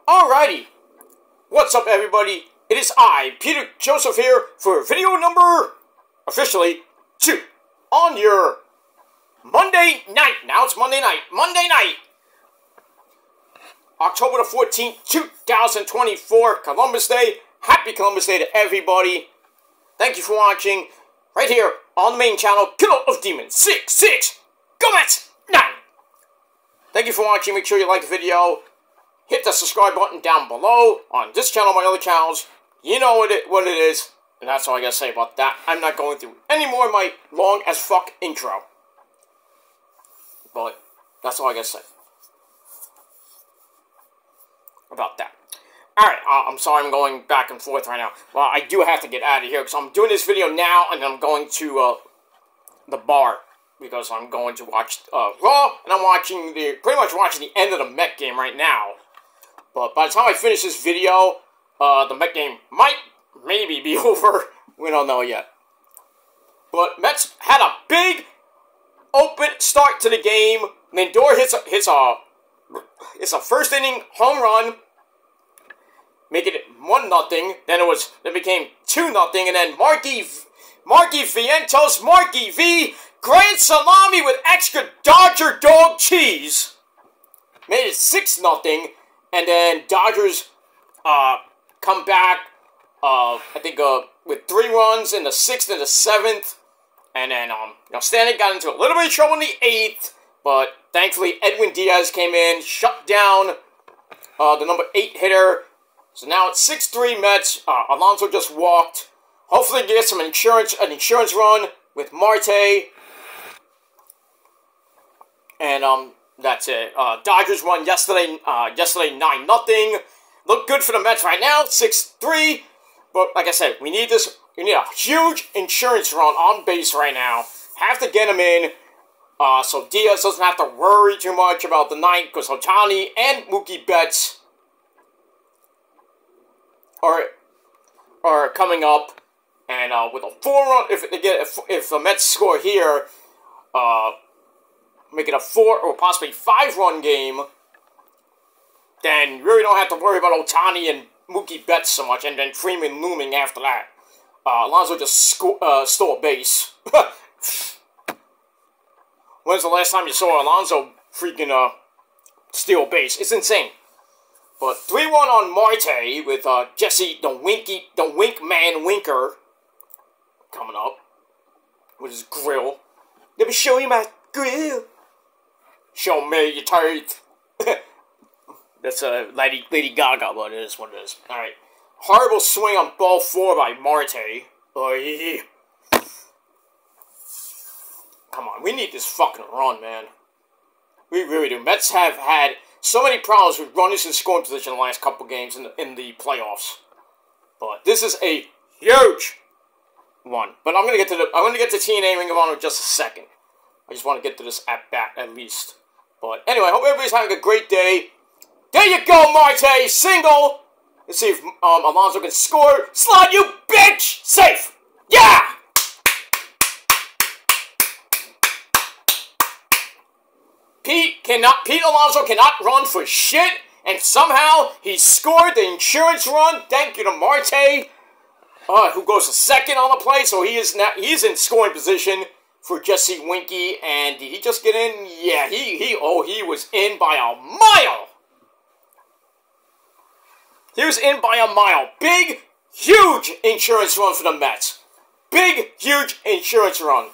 Alrighty, what's up everybody? It is I, Peter Joseph here for video number, officially, 2 on your Monday night. Now it's Monday night, October the 14th, 2024, Columbus Day. Happy Columbus Day to everybody. Thank you for watching, right here on the main channel, Killer of Demons 66, Go Mets 9. Thank you for watching, make sure you like the video. Hit the subscribe button down below on this channel, my other channels. You know what it is, and that's all I gotta say about that. I'm not going through any more of my long as fuck intro. But that's all I gotta say about that. Alright, I'm sorry I'm going back and forth right now. Well, I do have to get out of here because I'm doing this video now and I'm going to the bar. Because I'm going to watch Raw, and I'm pretty much watching the end of the Met game right now. But by the time I finish this video, the Met game might, maybe be over. We don't know yet. But Mets had a big open start to the game. Lindor hits a first inning home run, making it 1-0. Then it became 2-0, and then Marky Vientos, Marky V, grand salami with extra Dodger dog cheese, made it 6-0, and then Dodgers come back, I think, with 3 runs in the 6th and the 7th, and then, Stanek got into a little bit of trouble in the 8th, but thankfully Edwin Diaz came in, shut down the number 8 hitter, so now it's 6-3 Mets. Alonso just walked. Hopefully get some an insurance run with Marte. And, that's it. Dodgers won yesterday 9-0. Look good for the Mets right now, 6-3. But, like I said, we need a huge insurance run on base right now. Have to get him in, so Diaz doesn't have to worry too much about the ninth, because Ohtani and Mookie Betts are coming up. And, with a 4-run, if the Mets score here, make it a 4 or possibly 5-run game, then you really don't have to worry about Ohtani and Mookie Betts so much, and then Freeman looming after that. Alonso just stole a base. When's the last time you saw Alonso freaking steal a base? It's insane. But 3-1 on Marte with Jesse the Wink Man Winker coming up with his grill. Let me show you my grill. Show me your teeth. That's Lady Gaga, but it is what it is. Alright. Horrible swing on ball 4 by Marte. Oy. Come on, we need this fucking run, man. We really do. Mets have had so many problems with runners in scoring position in the last couple games in the playoffs. But this is a huge one. But I'm gonna get to TNA Ring of Honor in just a second. I just want to get to this at bat at least. But anyway, I hope everybody's having a great day. There you go, Marte! Single! Let's see if Alonso can score. Slide, you bitch! Safe! Yeah! Pete Alonso cannot run for shit, and somehow he scored the insurance run. Thank you to Marte, who goes to second on the play, so he's in scoring position for Jesse Winky, and did he just get in? Yeah, he was in by a mile. He was in by a mile. Big, huge insurance run for the Mets. Big, huge insurance run.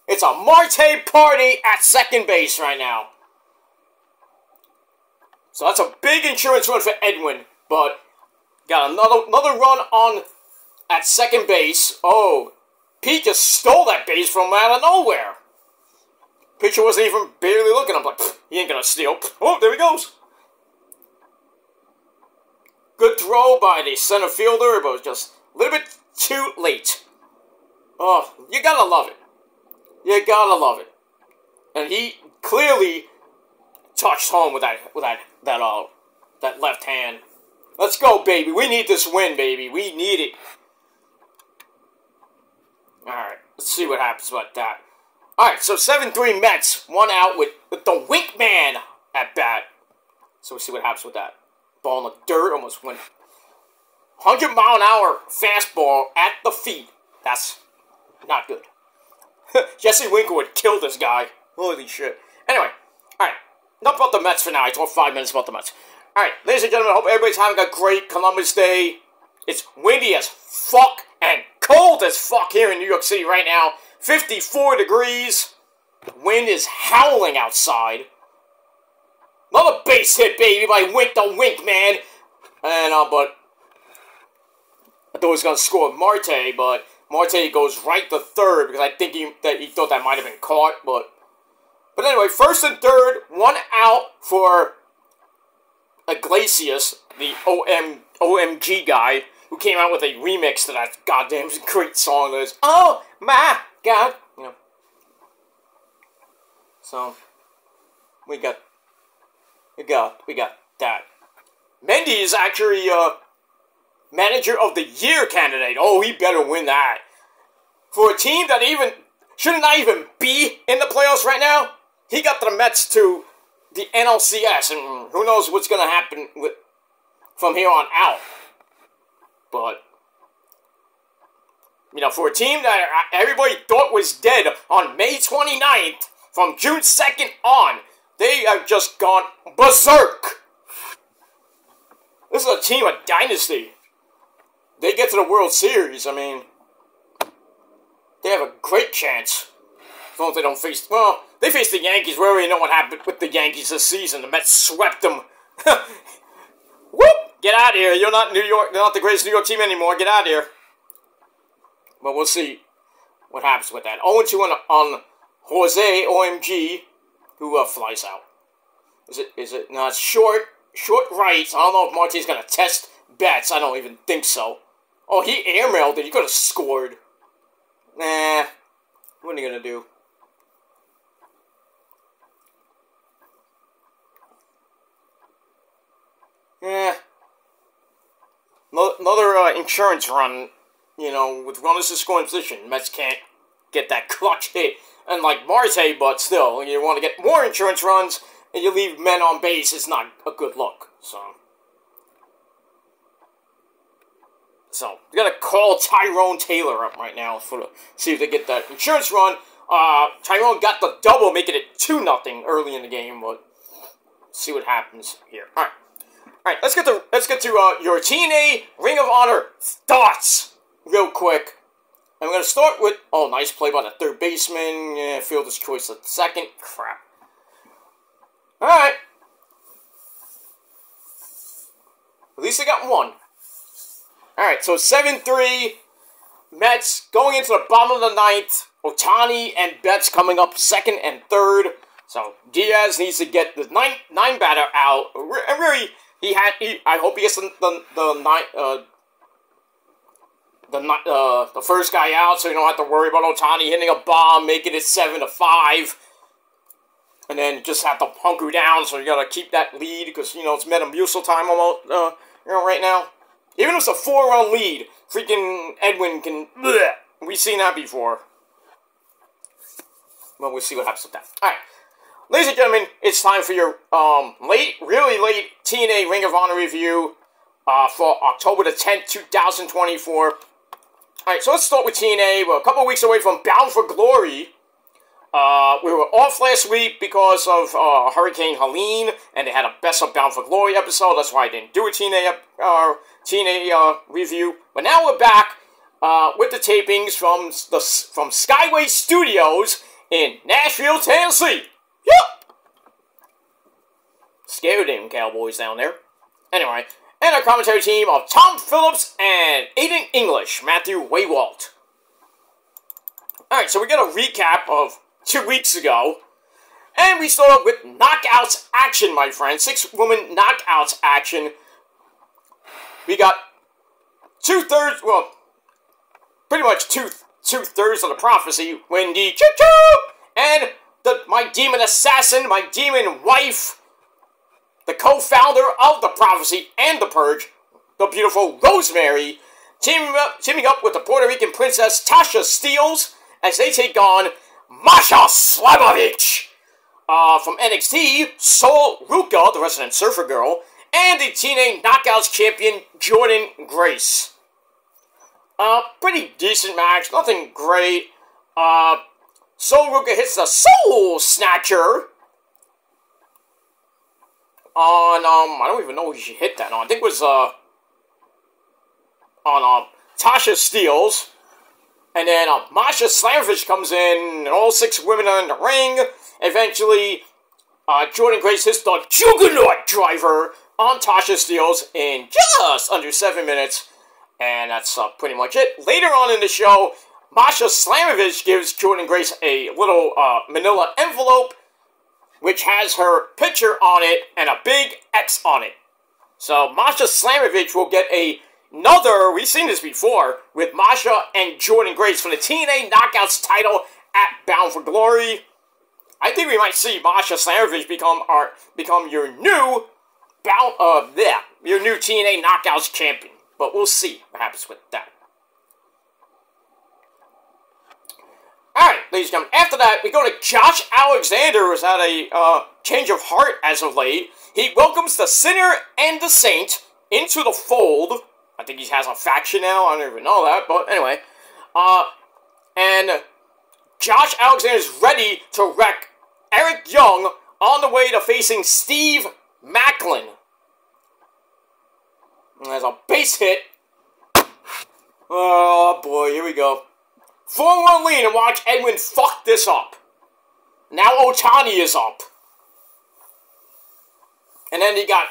It's a Marte party at second base right now. So that's a big insurance run for Edwin, but got another run at second base. Oh, Pete just stole that base from out of nowhere. Pitcher wasn't even barely looking. I'm like, he ain't gonna steal. Oh, there he goes. Good throw by the center fielder, but it was just a little bit too late. Oh, you gotta love it. You gotta love it. And he clearly touched home with that left hand. Let's go, baby. We need this win, baby. We need it. Alright, let's see what happens about that. Alright, so 7-3 Mets. 1 out with the Wink Man at bat. So we'll see what happens with that. ball in the dirt, almost went 100-mile-an-hour fastball at the feet. That's not good. Jesse Winkler would kill this guy. Holy shit. Anyway, alright. Enough about the Mets for now. I talked 5 minutes about the Mets. Alright, ladies and gentlemen, I hope everybody's having a great Columbus Day. It's windy as fuck and cold as fuck here in New York City right now. 54 degrees. The wind is howling outside. Another base hit, baby, by Wink the Wink, man. And, but I thought he was going to score Marte, but Marte goes right to third because I think he thought that might have been caught, but anyway, first and third, 1 out for Iglesias, the OMG guy, who came out with a remix to that goddamn great song that is, oh my god, you know. So, we got that. Mendy is actually, Manager of the Year candidate. Oh, he better win that. For a team that should not even be in the playoffs right now, he got the Mets to the NLCS, and who knows what's going to happen from here on out. But, you know, for a team that everybody thought was dead on May 29th, from June 2nd on, they have just gone berserk. This is a team of dynasty. They get to the World Series, I mean, they have a great chance. As long as they don't face, well, they faced the Yankees. We already know what happened with the Yankees this season. The Mets swept them. Whoop! Get out of here. You're not New York. They're not the greatest New York team anymore. Get out of here. But we'll see what happens with that. 0-2 on Jose OMG, who flies out. Is it? No, it's short right. I don't know if Marty's going to test bats. I don't even think so. Oh, he airmailed it. He could have scored. Nah. What are you going to do? Yeah. Another insurance run, you know, with runners in scoring position. Mets can't get that clutch hit. And like Marte, but still, you want to get more insurance runs, and you leave men on base, it's not a good look. So we gotta call Tyrone Taylor up right now see if they get that insurance run. Tyrone got the double, making it 2-0 early in the game, but see what happens here. All right, let's get to your TNA Ring of Honor thoughts real quick. I'm gonna start with nice play by the third baseman. Yeah, fielder's choice at second. Crap. All right. At least they got one. All right, so 7-3. Mets going into the bottom of the ninth. Ohtani and Betts coming up second and third. So Diaz needs to get the nine batter out. And really, I hope he gets the first guy out, so you don't have to worry about Ohtani hitting a bomb, making it 7-5. And then just have to hunker down, so you gotta keep that lead, because, you know, it's Metamucil time almost, right now. Even if it's a 4-run lead, freaking Edwin can, bleh. We've seen that before. Well, we'll see what happens with that. Alright. Ladies and gentlemen, it's time for your, really late TNA Ring of Honor review, for October the 10th, 2024. Alright, so let's start with TNA. We're a couple weeks away from Bound for Glory. We were off last week because of Hurricane Helene, and they had a Best of Bound for Glory episode. That's why I didn't do a TNA review. But now we're back with the tapings from Skyway Studios in Nashville, Tennessee. Yep! Scared them Cowboys down there. Anyway, and our commentary team of Tom Phillips and Aiden English, Matthew Waywalt. Alright, so we got a recap of 2 weeks ago. And we start off with knockouts action, my friend. 6-woman knockouts action. We got 2/3, well, pretty much two-thirds of the prophecy. Wendy Choo-Choo! And my demon assassin, my demon wife, the co-founder of the prophecy and the purge, the beautiful Rosemary, teaming up with the Puerto Rican princess Tasha Steelz as they take on Masha Slamovich. From NXT, Sol Ruka, the resident surfer girl, and the TNA Knockouts champion, Jordynne Grace. Pretty decent match, nothing great. Sol Ruka hits the Soul Snatcher on, I don't even know who she hit that on. I think it was, on, Tasha Steelz. And then, Masha Slamovich comes in, and all 6 women are in the ring. Eventually, Jordynne Grace hits the Juggernaut Driver on Tasha Steelz in just under 7 minutes. And that's, pretty much it. Later on in the show, Masha Slamovich gives Jordynne Grace a little, manila envelope, which has her picture on it and a big X on it. So, Masha Slamovich will get another, we've seen this before, with Masha and Jordynne Grace for the TNA Knockouts title at Bound for Glory. I think we might see Masha Slamovich become your new your new TNA Knockouts champion. But we'll see what happens with that. Alright, ladies and gentlemen, after that, we go to Josh Alexander, who's had a change of heart as of late. He welcomes the Sinner and the Saint into the fold. I think he has a faction now, I don't even know that, but anyway. And Josh Alexander is ready to wreck Eric Young on the way to facing Steve Macklin. And there's a base hit. Oh boy, here we go. 4-1 lead, and watch Edwin fuck this up. Now Otani is up. And then you got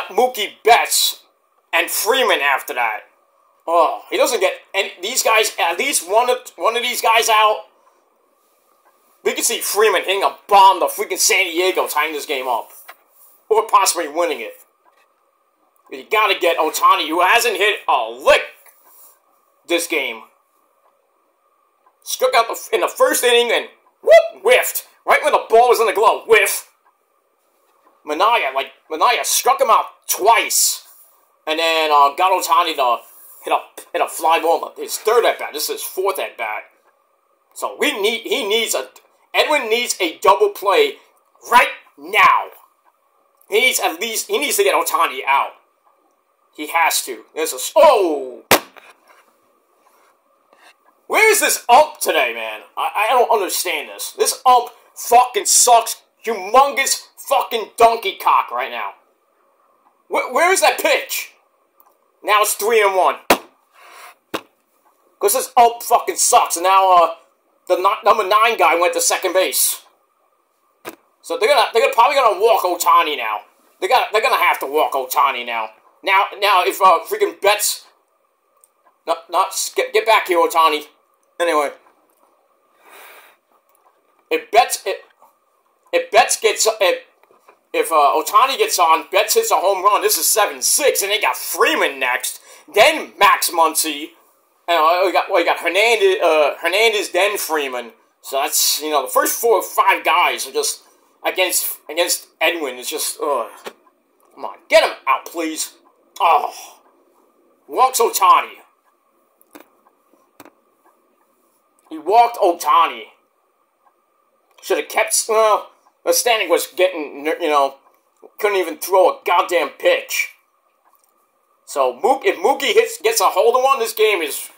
Mookie Betts and Freeman after that. Oh, he doesn't get any these guys, at least one of these guys out. We can see Freeman hitting a bomb to freaking San Diego, tying this game up. Or possibly winning it. You gotta get Otani, who hasn't hit a lick this game. Struck out in the first inning and whoop, whiffed. Right when the ball was in the glove, whiff. Minaya struck him out twice. And then got Otani to hit a fly ball. His 3rd at bat. This is his 4th at bat. So Edwin needs a double play right now. He needs to get Otani out. He has to. Oh! Where is this ump today, man? I don't understand this. This ump fucking sucks. Humongous fucking donkey cock right now. Where is that pitch? Now it's 3-1. Because this ump fucking sucks. And now, the number 9 guy went to second base. So they're probably gonna walk Otani now. They're gonna have to walk Otani now. Now if freaking Betts, get back here, Otani. Anyway, if Otani gets on, Betts hits a home run. This is 7-6, and they got Freeman next. Then Max Muncy, and we got Hernandez, then Freeman. So that's the first 4 or 5 guys are just against Edwin. It's just come on, get him out, please. Oh, walks Otani. He walked Otani. Should have kept. Well, the standing was getting. Couldn't even throw a goddamn pitch. So if Mookie gets a hold of one, this game is.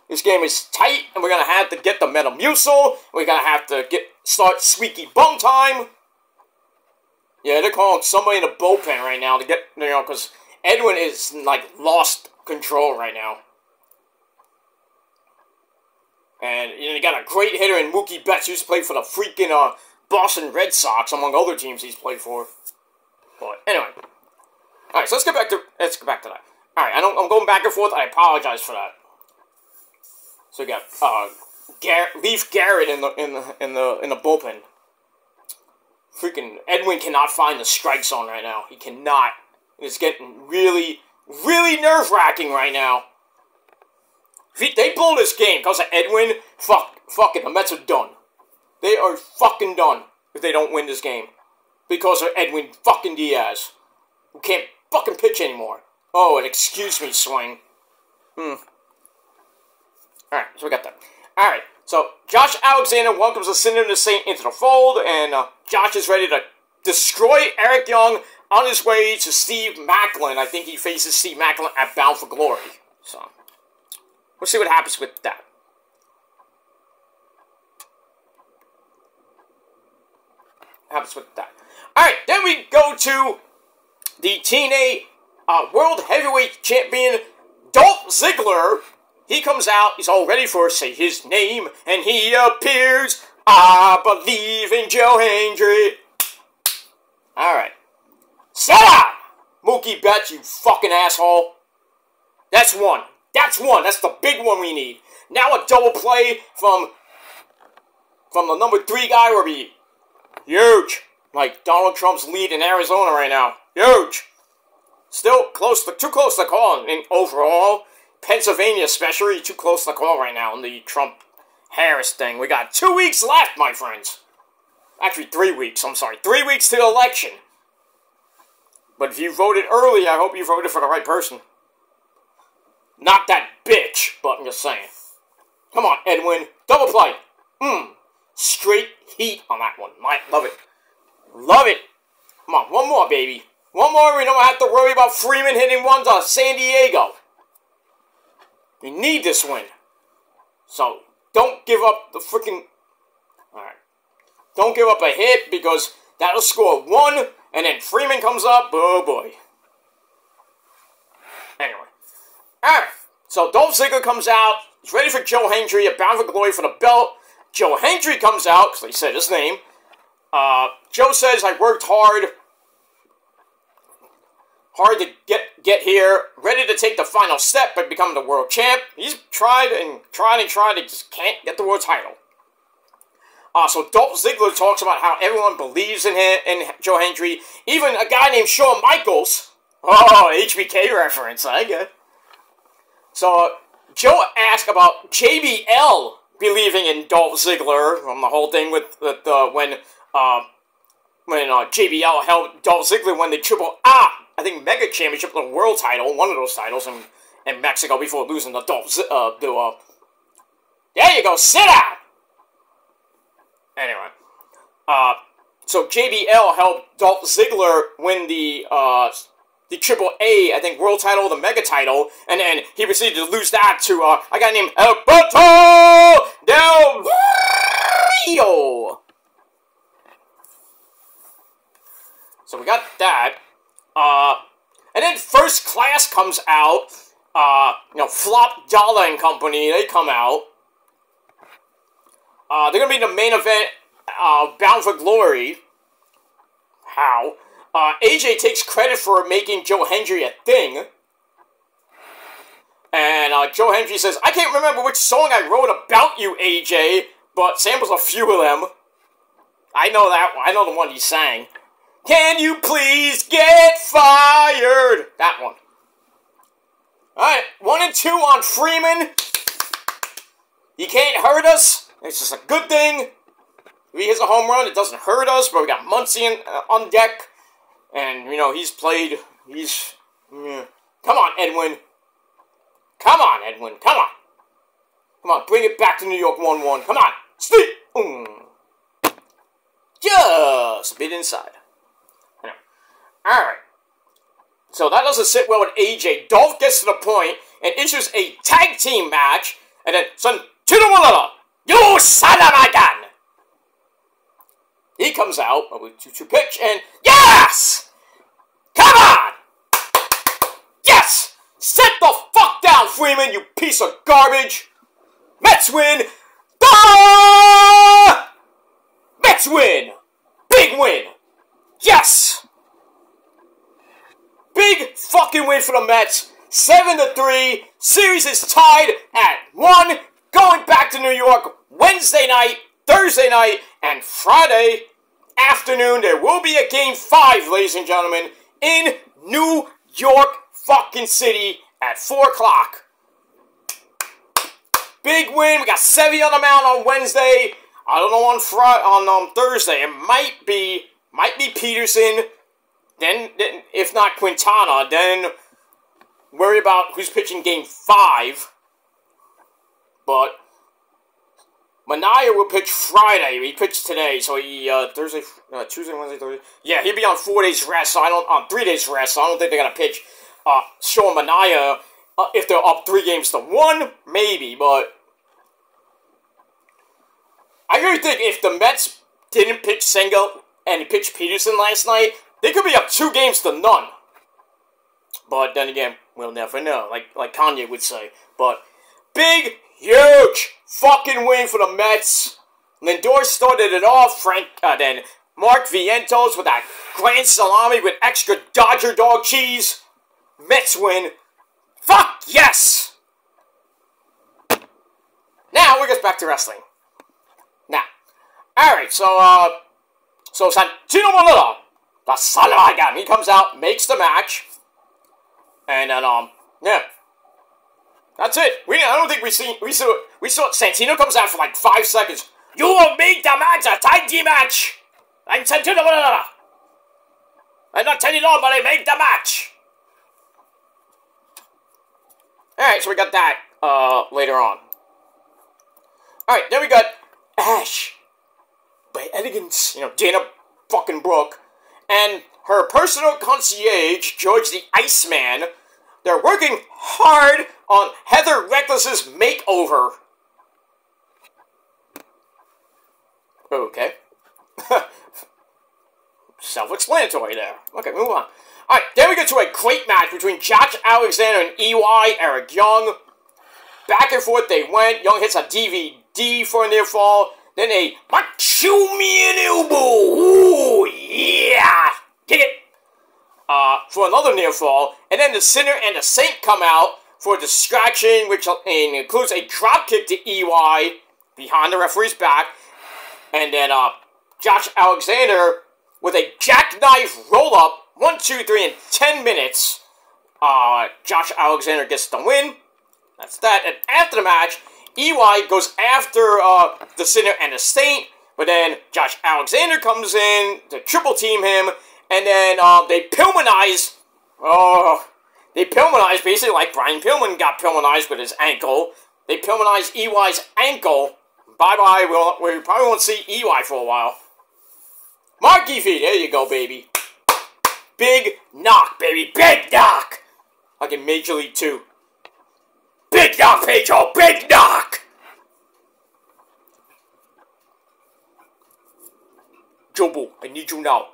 This game is tight, and we're gonna have to get the Metamucil. We're gonna have to start Squeaky Bum Time. Yeah, they're calling somebody in the bullpen right now to get because Edwin is lost control right now. And you got a great hitter in Mookie Betts, who used to play for the freaking Boston Red Sox, among other teams he's played for. But anyway, all right. So let's get back to that. All right, I'm going back and forth. I apologize for that. So we got Leaf Garrett in the bullpen. Freaking Edwin cannot find the strike zone right now. He cannot. It's getting really, really nerve-wracking right now. If they blow this game because of Edwin, fuck it, the Mets are done. They are fucking done if they don't win this game. Because of Edwin fucking Diaz. Who can't fucking pitch anymore. Oh, and excuse me, swing. Alright, so we got that. Alright, so Josh Alexander welcomes the Sinner and the Saint into the fold, and Josh is ready to destroy Eric Young on his way to Steve Macklin. I think he faces Steve Macklin at Bound for Glory. So, we'll see what happens with that. Alright, then we go to the TNA World Heavyweight Champion, Dolph Ziggler. He comes out, he's all ready for Say His Name, and he appears. I believe in Joe Hendry. Alright. Sit down! Mookie Betts, you fucking asshole. That's one. That's the big one we need. Now a double play from the number 3 guy will be huge. Like Donald Trump's lead in Arizona right now. Huge. Still too close to call in overall. Pennsylvania especially, too close to call right now in the Trump-Harris thing. We got 2 weeks left, my friends. Actually, 3 weeks, I'm sorry. 3 weeks to the election. But if you voted early, I hope you voted for the right person. Not that bitch, but I'm just saying. Come on, Edwin. Double play. Straight heat on that one. Love it. Love it. Come on, one more, baby. One more, we don't have to worry about Freeman hitting one to San Diego. We need this win. So, don't give up the freaking... Alright. Don't give up a hit, because that'll score 1, and then Freeman comes up. Oh, boy. Anyway. Alright. So, Dolph Ziggler comes out. He's ready for Joe Hendry at Bound for Glory for the belt. Joe Hendry comes out, because they said his name. Joe says, I worked hard to get here, ready to take the final step by becoming the world champ. He's tried and tried, he just can't get the world title. So Dolph Ziggler talks about how everyone believes in him, in Joe Hendry. Even a guy named Shawn Michaels. Oh, HBK reference, I get. So Joe asked about JBL believing in Dolph Ziggler from the whole thing with when JBL helped Dolph Ziggler win the I think Mega Championship, the world title, one of those titles in Mexico before losing the there you go, sit down! Anyway, so JBL helped Dolph Ziggler win the AAA, I think, world title, the Mega title, and then he proceeded to lose that to a guy named Alberto Del Rio. So we got that. And then First Class comes out. Flop Dollar and Company, they come out. They're going to be the main event, Bound for Glory. How? AJ takes credit for making Joe Hendry a thing. And Joe Hendry says, I can't remember which song I wrote about you, AJ, but samples a few of them. I know that one. I know the one he sang. Can you please get fired? That one. Alright, 1 and 2 on Freeman. He can't hurt us. It's just a good thing. If he hits a home run, it doesn't hurt us, but we got Muncie on deck. And, he's played, Come on, Edwin. Come on, Edwin. Come on. Come on, bring it back to New York 1-1. Come on. Steve. Just a bit inside. Alright. So that doesn't sit well with AJ. Dolph gets to the point and issues a tag team match. And then, you son of a gun! He comes out with 2-2 pitch and, yes! Come on! Yes! Sit the fuck down, Freeman, you piece of garbage! Mets win! Ah! Mets win! Big win! Yes! Big fucking win for the Mets. 7-3. Series is tied at 1. Going back to New York Wednesday night, Thursday night, and Friday afternoon. There will be a Game 5, ladies and gentlemen, in New York fucking City at 4 o'clock. Big win. We got Sevy on the mound on Wednesday. I don't know on Thursday. It might be Peterson. Then, if not Quintana, then worry about who's pitching Game 5. But Mania will pitch Friday. He pitched today, so he Thursday, Tuesday, Wednesday, Thursday. Yeah, he'll be on 4 days rest. So on 3 days rest. So I don't think they're gonna pitch. Show Mania if they're up 3-1, maybe. But I really think if the Mets didn't pitch Senga and pitched Peterson last night, they could be up 2-0. But then again, we'll never know. Like Kanye would say. But big, huge fucking win for the Mets. Lindor started it off. Then Mark Vientos with that grand salami with extra Dodger dog cheese. Mets win. Fuck yes! Now we get back to wrestling. Now, alright, so Santino Marella, the son of a gun, he comes out, makes the match, and then yeah. That's it. I don't think we saw Santino comes out for like 5 seconds. You will make the match a tag team match. I'm Santino Marella. I'm not telling you all, but I made the match. Alright, so we got that later on. Alright, then we got Ash by Elegance, Dana fucking Brooke, and her personal concierge, George the Iceman. They're working hard on Heather Reckless's makeover. Okay. Self-explanatory there. Okay, move on. Alright, then we get to a great match between Josh Alexander and EY, Eric Young. Back and forth they went. Young hits a DVD for a near fall. Then a Machumian elbow. Ooh, yeah. Get it. For another near fall. And then the Sinner and the Saint come out for a distraction, which includes a dropkick to EY behind the referee's back. And then Josh Alexander with a jackknife roll-up. 1, 2, 3 in 10 minutes. Josh Alexander gets the win. That's that. And after the match, EY goes after the Sinner and the Saint. But then Josh Alexander comes in to triple team him. And then they Pillmanize. They Pillmanize basically like Brian Pillman got Pillmanized with his ankle. They Pillmanize EY's ankle. Bye-bye. We probably won't see EY for a while. Marky feet. There you go, baby. Big knock, baby. Big knock. Like in Major League 2. Big knock, Pedro. Big knock. Jobu, I need you now.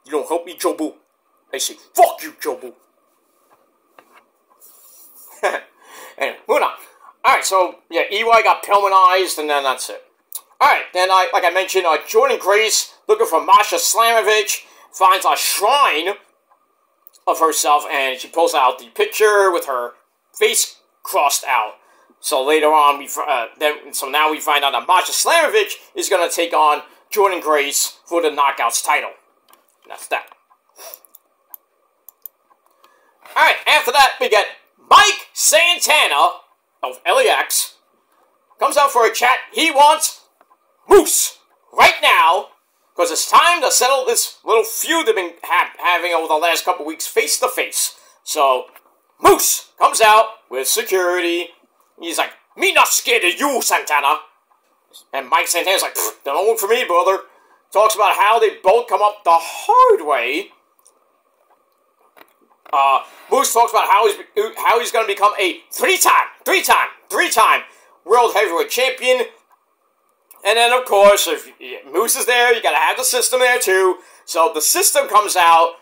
You don't help me, Jobu. I say, fuck you, Jobu. Anyway, moving on. Alright, so, yeah, EY got Pillmanized, and then that's it. Alright, then, like I mentioned, Jordan Grace, looking for Masha Slamovich, finds a shrine of herself, and she pulls out the picture with her face crossed out. So later on, now we find out that Masha Slamovich is going to take on Jordan Grace for the Knockouts title. And that's that. Alright, after that, we get Mike Santana of LAX. Comes out for a chat. He wants Moose right now. Because it's time to settle this little feud they've been having over the last couple weeks face to face. So, Moose comes out with security. He's like, me not scared of you, Santana. And Mike Santana's like, don't look for me, brother. Talks about how they both come up the hard way. Moose talks about how he's going to become a three-time World Heavyweight Champion. And then, of course, if Moose is there, you gotta have the system there, too. So, the system comes out.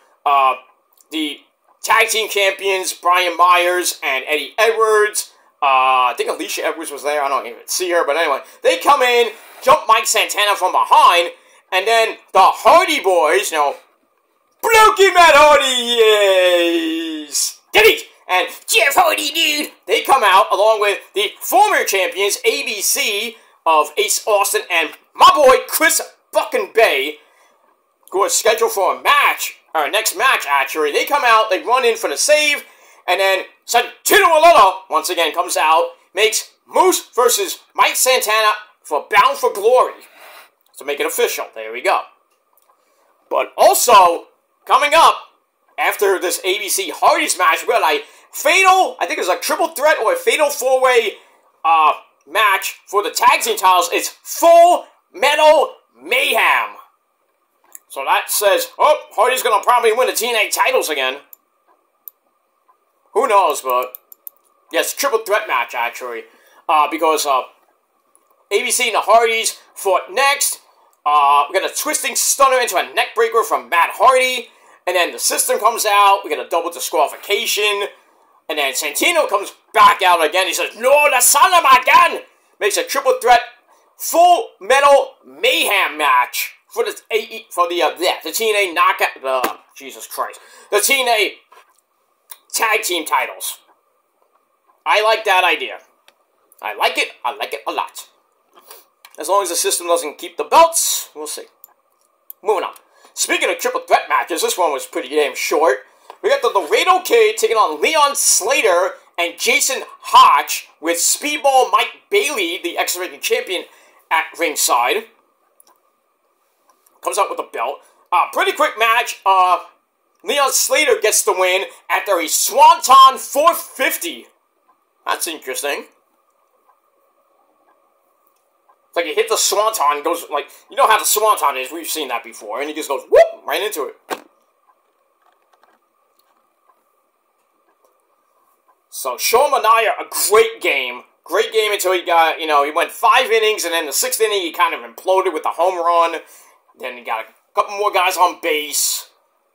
The tag team champions, Brian Myers and Eddie Edwards. I think Alicia Edwards was there. I don't even see her, but anyway. They come in, jump Mike Santana from behind. And then, the Hardy Boys, Blokey Matt Hardy, yes! Get it! And Jeff Hardy, dude! They come out, along with the former champions, ABC, of Ace Austin and my boy Chris fucking Bay, who is scheduled for a match, or next match actually. They come out, they run in for the save, and then Santino Marella once again comes out, makes Moose versus Mike Santana for Bound for Glory. To make it official, there we go. But also, coming up, after this ABC Hardys match, we got a fatal, I think it was a triple threat or a fatal four-way match for the tag team titles is Full Metal Mayhem. So that says, oh, Hardy's going to probably win the TNA titles again. Who knows, but yes, triple threat match, actually. Because ABC and the Hardys fought next. We got a twisting stunner into a neck breaker from Matt Hardy. And then the System comes out. We got a double disqualification. And then Santino comes back out again. He says, no, the son of my gun! Makes a triple threat Full Metal Mayhem match for the TNA knockout. Jesus Christ. The TNA tag team titles. I like that idea. I like it a lot. As long as the System doesn't keep the belts, we'll see. Moving on. Speaking of triple threat matches, this one was pretty damn short. We got the Laredo Kid taking on Leon Slater and Jason Hotch with Speedball Mike Bailey, the X-Rated champion, at ringside. Comes out with a belt. Pretty quick match. Leon Slater gets the win after a Swanton 450. That's interesting. It's like he hit the Swanton, goes like, you know how the Swanton is, we've seen that before, and he just goes, whoop, right into it. So, Sean Manaya, a great game. Great game until he got, he went 5 innings, and then the 6th inning, he kind of imploded with a home run. Then he got a couple more guys on base,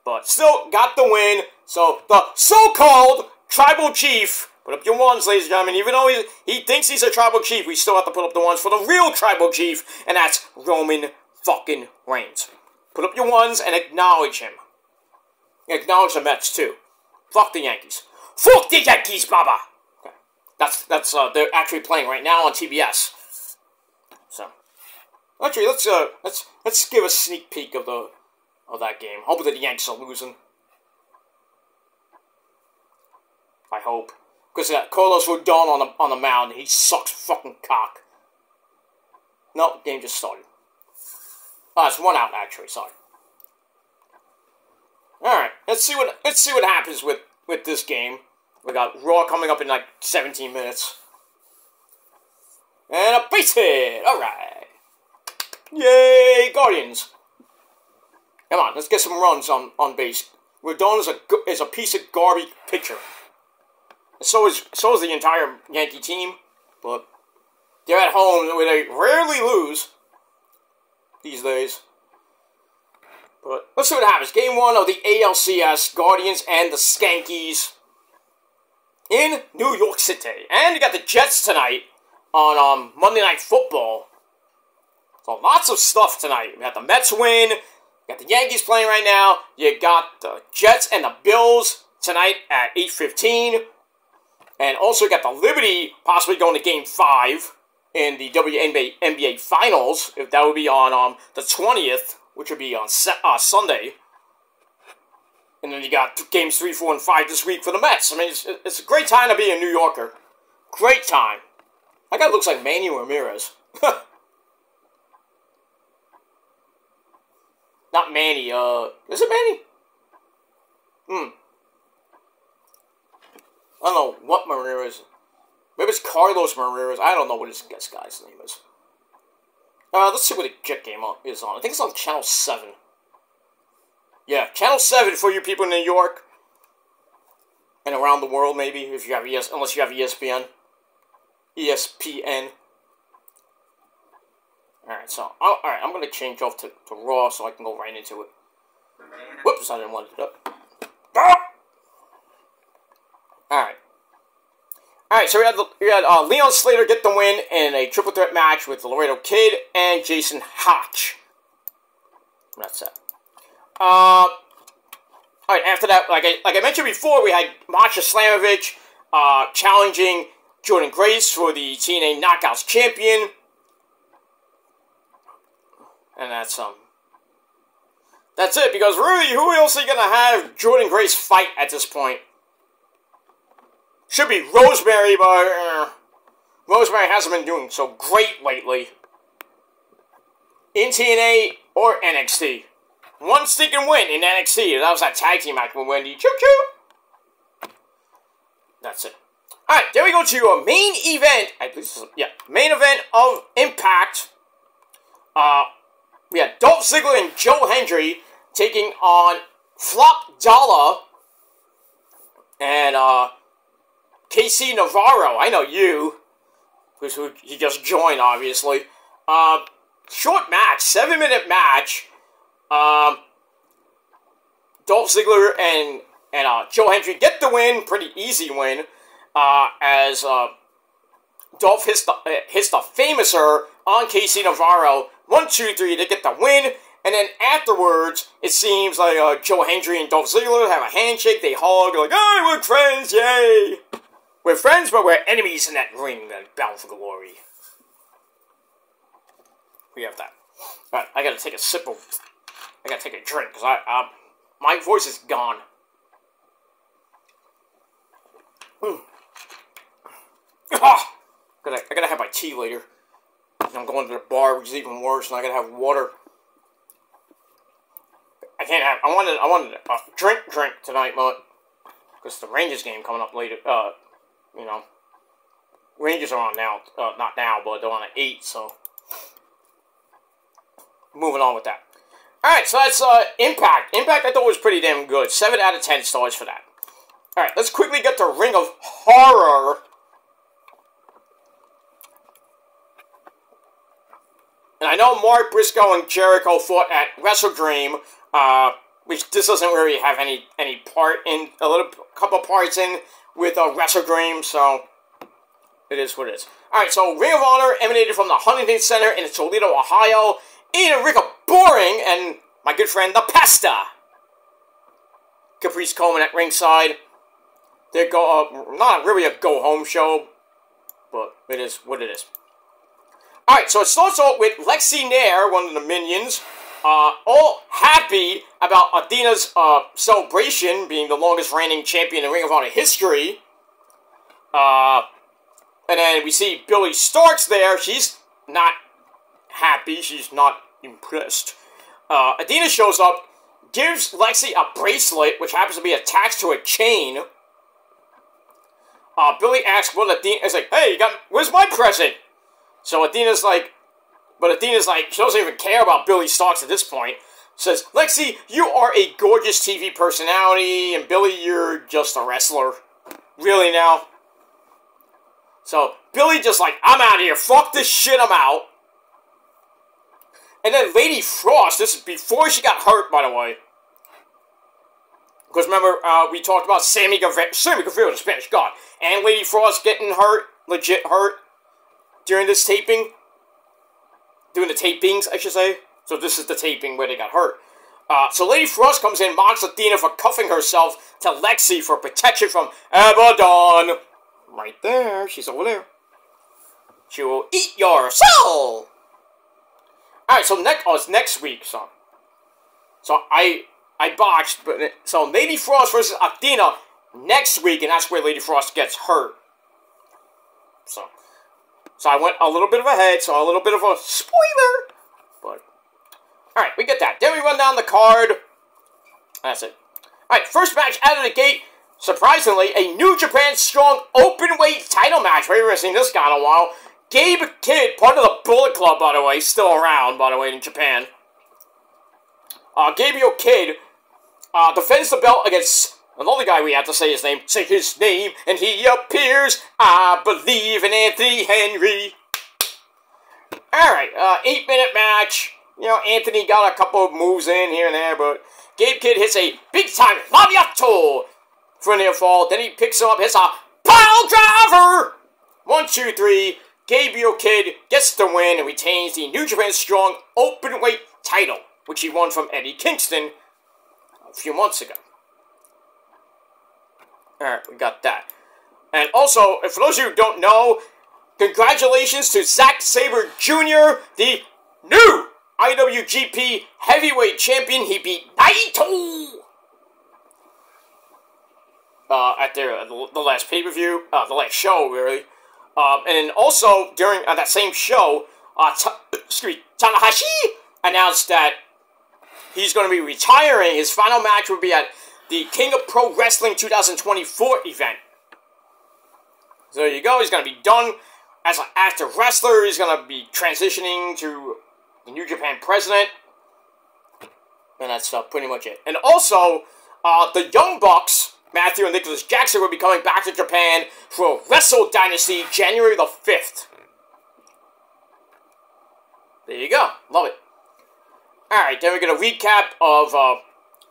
but still got the win. So, the so-called Tribal Chief, put up your ones, ladies and gentlemen. Even though he thinks he's a Tribal Chief, we still have to put up the ones for the real Tribal Chief, and that's Roman fucking Reigns. Put up your ones and acknowledge him. Acknowledge the Mets, too. Fuck the Yankees. Fuck the Yankees, Baba! Okay. That's they're actually playing right now on TBS. So, actually, let's give a sneak peek of that game. Hopefully the Yankees are losing. I hope. Because Carlos Rodon on the mound, he sucks fucking cock. No, game just started. It's 1 out actually. Sorry. All right, let's see what happens with this game. We got Raw coming up in like 17 minutes, and a base hit. All right, yay, Guardians! Come on, let's get some runs on base. Rodon is a piece of garbage pitcher. So is the entire Yankee team, but they're at home where they rarely lose these days. But let's see what happens. Game 1 of the ALCS, Guardians and the Skankies in New York City. And you got the Jets tonight on Monday Night Football. So lots of stuff tonight. We got the Mets win. You got the Yankees playing right now. You got the Jets and the Bills tonight at 8:15. And also got the Liberty possibly going to Game 5 in the WNBA Finals. If that would be on the 20th, which would be on Sunday. And then you got Games 3, 4, and 5 this week for the Mets. I mean, it's a great time to be a New Yorker. Great time. That guy looks like Manny Ramirez. Not Manny, is it Manny? I don't know what Ramirez. Maybe it's Carlos Ramirez. I don't know what this guy's name is. Let's see what the Jet game is on. I think it's on Channel 7. Yeah, Channel 7 for you people in New York. And around the world, maybe, if you have unless you have ESPN. ESPN. Alright, so, alright, I'm going to change off to Raw so I can go right into it. Whoops, I didn't want to do that. Alright. Alright, so we had Leon Slater get the win in a triple threat match with the Laredo Kid and Jason Hotch. That's it. Alright, after that, like I mentioned before, we had Masha Slamovich challenging Jordan Grace for the TNA Knockouts champion. And that's it, because really, who else are you gonna have Jordan Grace fight at this point? Should be Rosemary, but Rosemary hasn't been doing so great lately. In TNA or NXT. One stinking win in NXT. That was that tag team match with Wendy. Choo choo! That's it. Alright, then we go to a main event. I believe this is, yeah, main event of Impact. We had Dolph Ziggler and Joe Hendry taking on Flop Dollar and KC Navarro. I know you, because he just joined, obviously. Short match, 7-minute match. Dolph Ziggler and Joe Hendry get the win, pretty easy win, as Dolph hits the Famouser on KC Navarro. 1, 2, 3, they get the win, and then afterwards, it seems like Joe Hendry and Dolph Ziggler have a handshake, they hug, like, hey, we're friends, yay! We're friends, but we're enemies in that ring that's bound for glory. We have that. Alright, I gotta take a sip of... I gotta take a drink, because my voice is gone. I gotta have my tea later. I'm going to the bar, which is even worse, and I gotta have water. I can't have... I wanted a drink tonight, but... Because the Rangers game coming up later, you know. Rangers are on now, not now, but they're on at 8, so... Moving on with that. Alright, so that's Impact. Impact I thought was pretty damn good. 7 out of 10 stars for that. Alright, let's quickly get to Ring of Horror. And I know Mark Briscoe and Jericho fought at Wrestle Dream, which this doesn't really have any part in, a couple parts in with Wrestle Dream, so it is what it is. Alright, so Ring of Honor emanated from the Huntington Center in Toledo, Ohio. Ian and Rick are boring, and my good friend, the Pesta. Caprice Coleman at ringside. They go, not really a go-home show, but it is what it is. Alright, so it starts off with Lexi Nair, one of the minions, all happy about Athena's celebration, being the longest reigning champion in Ring of Honor history. And then we see Billy Starks there. She's not happy. She's not impressed. Athena shows up, gives Lexi a bracelet, which happens to be attached to a chain. Billy asks what Athena is like, hey, where's my present? So Athena's like, she doesn't even care about Billy Starks at this point. Says, Lexi, you are a gorgeous TV personality, and Billy, you're just a wrestler. Really now? So Billy just like, I'm out of here, fuck this shit, I'm out. And then Lady Frost, this is before she got hurt, by the way. Because remember, we talked about Sammy Guevara, the Spanish God, and Lady Frost getting hurt, legit hurt, during this taping. Doing the tapings, I should say. So this is the taping where they got hurt. So Lady Frost comes in, mocks Athena for cuffing herself to Lexi for protection from Abaddon. Right there, she's over there. She will eat your soul! Alright, so it's next week, so I botched, but so Lady Frost versus Athena next week, and that's where Lady Frost gets hurt. So I went a little bit of ahead, so a little bit of a spoiler, but alright, we get that. Then we run down the card. That's it. Alright, first match out of the gate, surprisingly, a New Japan Strong Openweight title match. We haven't seen this guy in a while. Gabe Kidd, part of the Bullet Club, by the way, still around, by the way, in Japan. Gabriel Kidd defends the belt against another guy. We have to say his name, and he appears. I believe in Anthony Henry. Alright, 8-minute match. You know, Anthony got a couple of moves in here and there, but Gabe Kidd hits a big-time Labiato for a near fall. Then he picks him up, hits a pile driver. 1, 2, 3. Gabriel Kidd gets the win and retains the New Japan Strong Openweight title, which he won from Eddie Kingston a few months ago. Alright, we got that. And also, for those of you who don't know, congratulations to Zack Sabre Jr., the new IWGP Heavyweight Champion. He beat Naito at the last pay-per-view, the last show, really. And also, during that same show, Tanahashi announced that he's going to be retiring. His final match will be at the King of Pro Wrestling 2024 event. So there you go. He's going to be done as an active wrestler. He's going to be transitioning to the New Japan president. And that's pretty much it. And also, the Young Bucks, Matthew and Nicholas Jackson, will be coming back to Japan for Wrestle Dynasty January the 5th. There you go. Love it. Alright, then we get a recap of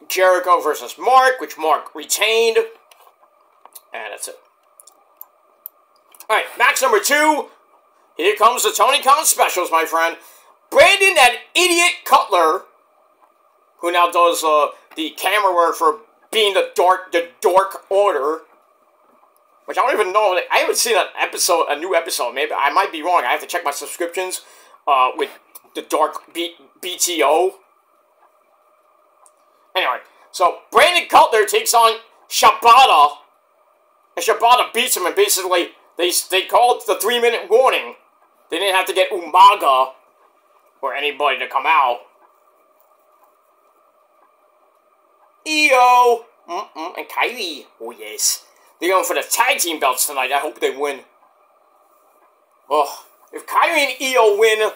Jericho versus Mark, which Mark retained. And that's it. Alright, match number 2. Here comes the Tony Khan specials, my friend. Brandon, that idiot Cutler, who now does the camera work for being the Dork Order. Which I don't even know. I haven't seen a new episode. Maybe I might be wrong. I have to check my subscriptions with the Dark BTO. Anyway, so Brandon Cutler takes on Shibata. And Shibata beats him, and basically they called the 3-minute warning. They didn't have to get Umaga or anybody to come out. Io and Kyrie. Oh yes. They're going for the tag team belts tonight. I hope they win. Oh, if Kyrie and Io win,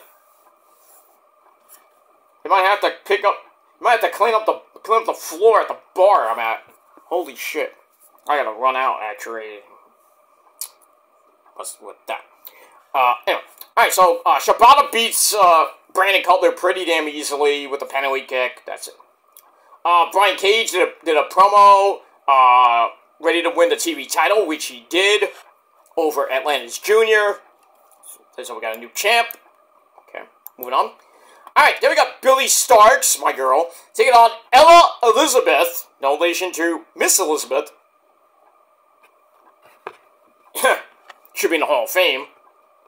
they might have to clean up the floor at the bar I'm at. Holy shit. I gotta run out, actually. What's with that? Anyway. Alright, so, Shibata beats, Brandon Cutler pretty damn easily with a penalty kick. That's it. Brian Cage did a promo, ready to win the TV title, which he did, over Atlantis Jr. So we got a new champ. Okay, moving on. Alright, then we got Billy Starks, my girl, taking on Ella Elizabeth, no relation to Miss Elizabeth. Should be in the Hall of Fame.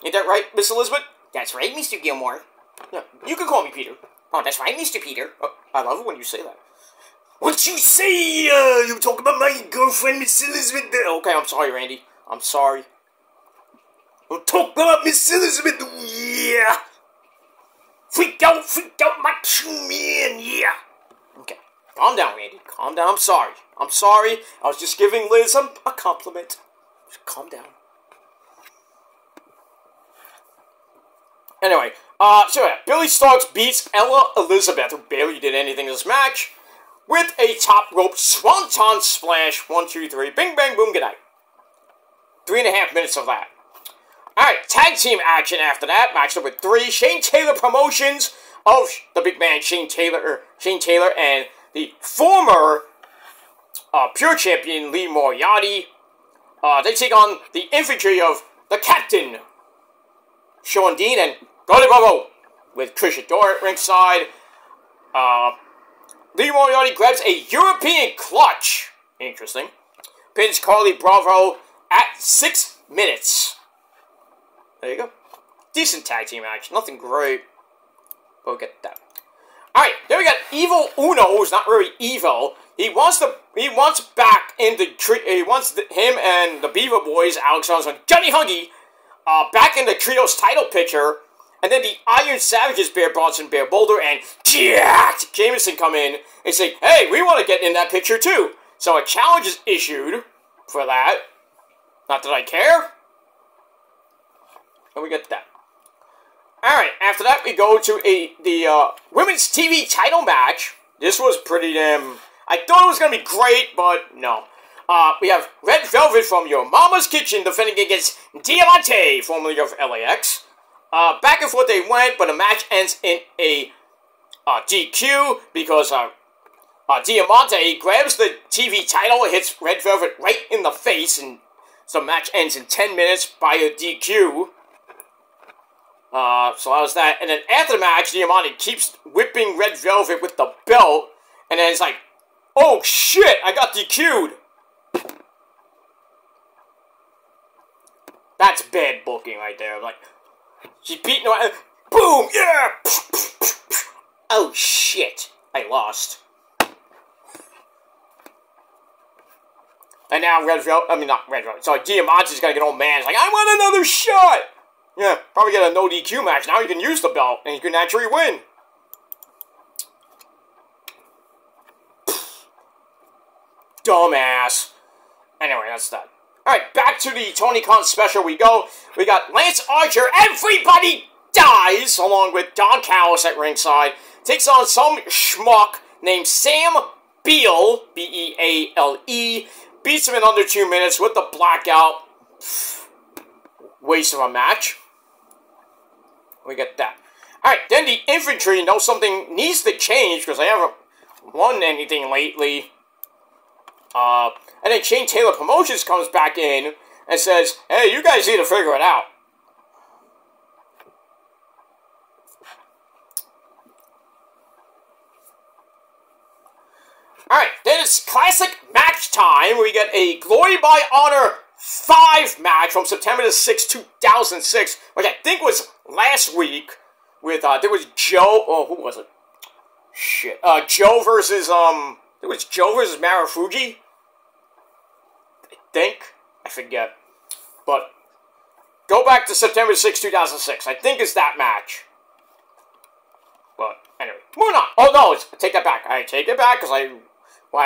Ain't that right, Miss Elizabeth? That's right, Mr. Gilmore. Yeah, you can call me Peter. Oh, that's right, Mr. Peter. Oh, I love it when you say that. What you say? You talk about my girlfriend, Miss Elizabeth. Okay, I'm sorry, Randy. I'm sorry. Don't talk about Miss Elizabeth. Yeah. Freak out, macho man. Yeah. Okay, calm down, Randy. Calm down. I'm sorry. I'm sorry. I was just giving Liz a compliment. Just calm down. Anyway, so yeah, Billy Starks beats Ella Elizabeth, who barely did anything in this match, with a top rope swanton splash. 1, 2, 3. Bing, bang, boom, good night. 3.5 minutes of that. Alright, tag team action after that. Match number 3. Shane Taylor Promotions of the big man Shane Taylor and the former Pure Champion Lee Moriarty. They take on the infantry of the Captain, Sean Dean, and Brody Bravo with Trish Adora at ringside. Lee Moriarty grabs a European clutch. Interesting. Pins Carly Bravo at 6 minutes. There you go. Decent tag team match. Nothing great. But we'll get that. Alright, then we got Evil Uno, who's not really evil. He wants back in the he wants him and the Beaver Boys, Alex Johnson and Johnny Huggy, back in the trios title picture. And then the Iron Savages, Bear Bronson, Bear Boulder, and Jack Jameson come in and say, hey, we want to get in that picture too. So a challenge is issued for that. Not that I care. And we get that. Alright, after that we go to the Women's TV title match. This was pretty damn... I thought it was going to be great, but no. We have Red Velvet from Your Mama's Kitchen defending against Diamante, formerly of LAX. Back and forth they went, but the match ends in a DQ because Diamante grabs the TV title, hits Red Velvet right in the face, and so the match ends in 10 minutes by a DQ. So that was that. And then after the match, Diamante keeps whipping Red Velvet with the belt, and then it's like, oh shit, I got DQ'd. That's bad booking right there. Like, she's beating her. Boom! Yeah! Oh shit! I lost. And now Red Velvet, not Red Velvet, sorry, Diamante's gonna get old man. He's like, I want another shot! Yeah, probably get a no DQ match. Now you can use the belt, and you can actually win. Dumbass. Anyway, that's that. Alright, back to the Tony Khan special we go. We got Lance Archer, everybody dies, along with Don Callis at ringside. Takes on some schmuck named Sam Beale, B-E-A-L-E. Beats him in under 2 minutes with the blackout. Waste of a match. We get that. Alright, then the infantry know something needs to change because they haven't won anything lately. And then Shane Taylor Promotions comes back in and says, hey, you guys need to figure it out. Alright, then it's classic match time. We get a Glory by Honor 5 match from September the 6th, 2006, which I think was last week with, there was Joe, oh, who was it? Shit. Joe versus, it was Joe versus Marufuji? I forget. But, go back to September 6, 2006. I think it's that match. But, anyway, moving on. Oh, no, take that back. I take it back, because I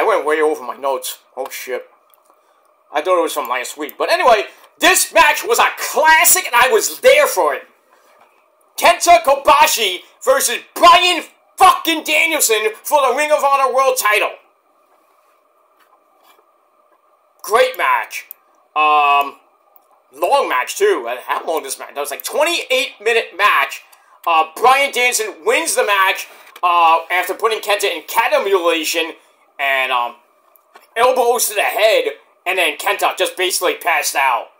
went way over my notes. Oh, shit. I thought it was from last week. But anyway, this match was a classic, and I was there for it. Kenta Kobashi versus Bryan fucking Danielson for the Ring of Honor World title. Great match. Long match, too. How long this match? That was like 28-minute match. Bryan Danielson wins the match after putting Kenta in catamulation and elbows to the head, and then Kenta just basically passed out.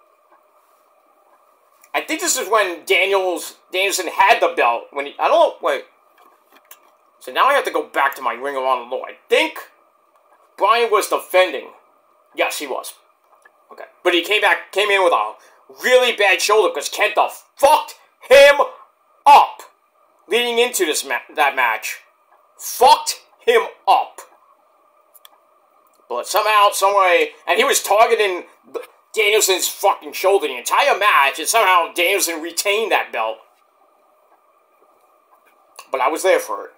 I think this is when Danielson had the belt. I don't know, wait. So now I have to go back to my Ring of Honor lore. I think Bryan was defending. Yes, he was. Okay. But he came in with a really bad shoulder because Kenta fucked him up leading into that match. Fucked him up. But somehow, someway, and he was targeting Danielson's fucking shoulder the entire match, and somehow Danielson retained that belt. But I was there for it.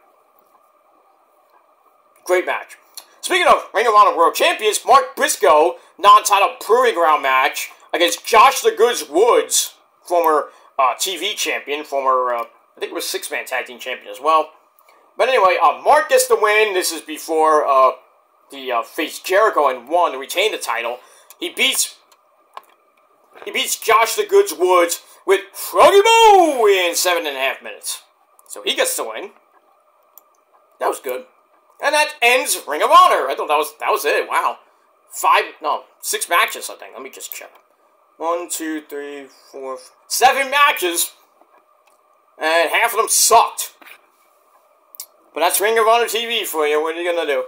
Great match. Speaking of Ring of Honor World Champions, Mark Briscoe, non-title Proving Ground match against Josh the Goods Woods, former TV champion, former, I think it was 6-man tag team champion as well. But anyway, Mark gets the win. This is before he faced Jericho and won to retain the title. He beats Josh the Goods Woods with Froggy Boo in 7.5 minutes. So he gets the win. That was good. And that ends Ring of Honor. I thought that was it. Wow. 6 matches, I think. Let me just check. 1, 2, 3, 4, 7 matches. And half of them sucked. But that's Ring of Honor TV for you. What are you going to do?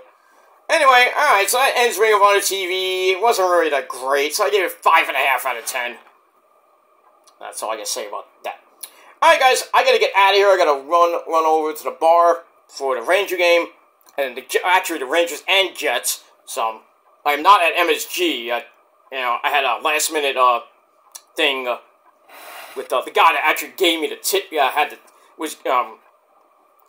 Anyway, alright, so that ends Ring of Honor TV. It wasn't really that great, so I gave it 5.5 out of 10. That's all I can say about that. Alright, guys, I gotta get out of here. I gotta run over to the bar for the Ranger game. And actually, the Rangers and Jets. So, I'm not at MSG. I had a last-minute thing with the guy that actually gave me the tip.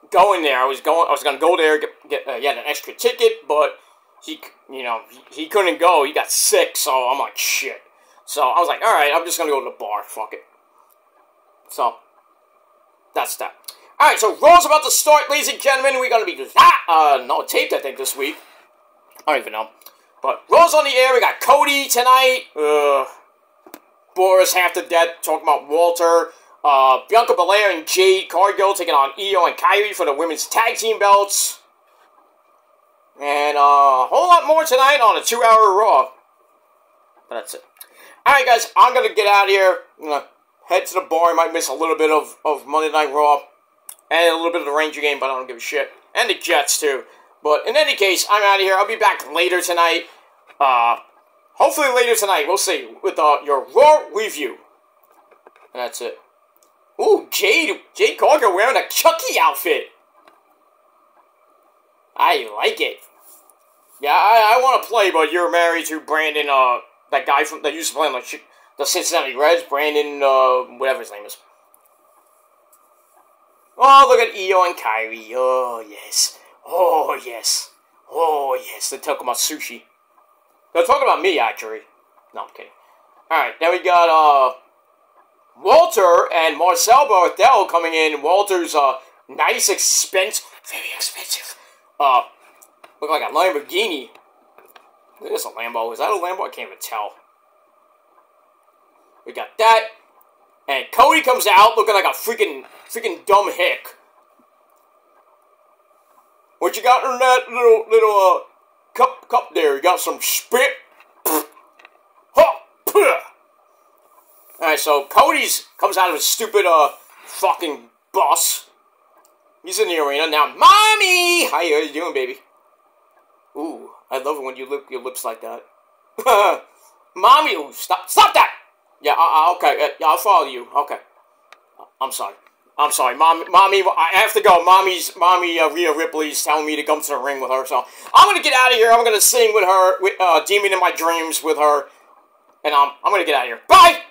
Going there. I was gonna go there, get an extra ticket, but he couldn't go. He got sick, so I'm like, shit. So I was like, all right, I'm just gonna go to the bar. Fuck it. So that's that. All right, so Raw's about to start, ladies and gentlemen. We're gonna be taped, I think, this week. I don't even know, but Raw's on the air. We got Cody tonight. Boris half to death talking about Walter. Bianca Belair and Jade Cargill taking on Io and Kyrie for the women's tag team belts. And a whole lot more tonight on a 2-hour Raw. But that's it. Alright, guys, I'm going to get out of here. I'm going to head to the bar. I might miss a little bit of Monday Night Raw. And a little bit of the Ranger game, but I don't give a shit. And the Jets, too. But in any case, I'm out of here. I'll be back later tonight. Hopefully later tonight. We'll see. With your Raw review. And that's it. Ooh, Jade Cargill wearing a Chucky outfit. I like it. Yeah, I want to play, but you're married to Brandon, that guy that used to play on the Cincinnati Reds, Brandon, whatever his name is. Oh, look at Io and Kyrie. Oh, yes. Oh, yes. Oh, yes. They're talking about sushi. They're talking about me, actually. No, I'm kidding. Alright, then we got, Walter and Marcel Barthel coming in. Walter's, nice, very expensive, look like a Lamborghini. Look at this, a Lambo. Is that a Lambo? I can't even tell. We got that. And Cody comes out looking like a freaking dumb hick. What you got in that little cup there? You got some spit? Alright, so Cody's comes out of his stupid, fucking bus. He's in the arena. Now, Mommy! How you doing, baby? Ooh, I love it when you lick your lips like that. Mommy! Ooh, stop that! Yeah, okay, yeah, I'll follow you. Okay. I'm sorry. Mommy, I have to go. Mommy, Rhea Ripley's telling me to come to the ring with her, so I'm gonna get out of here. I'm gonna sing with her, with Demon in My Dreams with her, and I'm gonna get out of here. Bye!